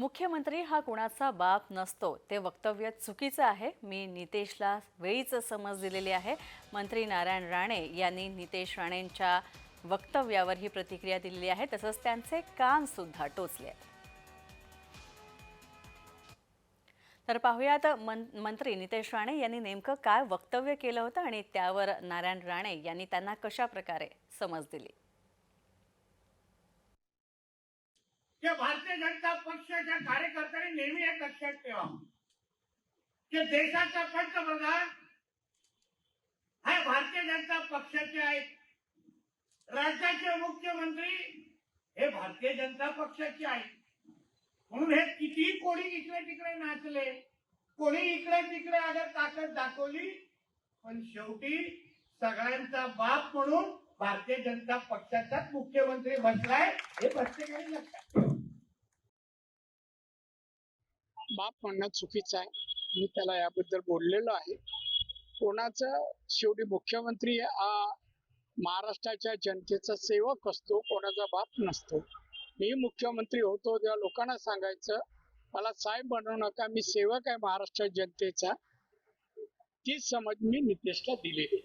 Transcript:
मुख्यमंत्री हा कुणाचा बाप नसतो, ते वक्तव्य चुकीचं आहे. मी नितेशला वेळीच समज दिलेली आहे. मंत्री नारायण राणे यांनी नितेश राणेंच्या वक्तव्यावर ही प्रतिक्रिया दिलेली आहे. तसंच त्यांचे कान सुद्धा टोचले आहेत. तर पाहूयात मंत्री नितेश राणे यांनी नेमकं काय वक्तव्य केलं होतं आणि त्यावर नारायण राणे यांनी त्यांना कशा प्रकारे समज दिली. भारतीय जनता पक्षाच्या कार्यकर्त्यांनी नेहमी एक लक्षात ठेवा की देशाचा पंतप्रधान हा भारतीय जनता पक्षाचे आहेत. राज्याचे मुख्यमंत्री हे भारतीय जनता पक्षाचे आहेत. म्हणून हे किती कोणी इकडे तिकडे नाचले, कोणी इकडे तिकडे अगर ताकद दाखवली, पण शेवटी सगळ्यांचा बाप म्हणून भारतीय जनता पक्षाचाच मुख्यमंत्री बसलाय हे प्रत्येकाने लक्षात ठेवा. बाप म्हणणं चुकीचं आहे. मी त्याला याबद्दल बोललेलो आहे. कोणाचं शेवटी मुख्यमंत्री हा महाराष्ट्राच्या जनतेचा सेवक असतो, कोणाचा बाप नसतो. मी मुख्यमंत्री होतो तेव्हा लोकांना सांगायचं, मला साहेब बनवू नका, मी सेवक आहे महाराष्ट्र जनतेचा. ती समज मी नितेशला दिलेली.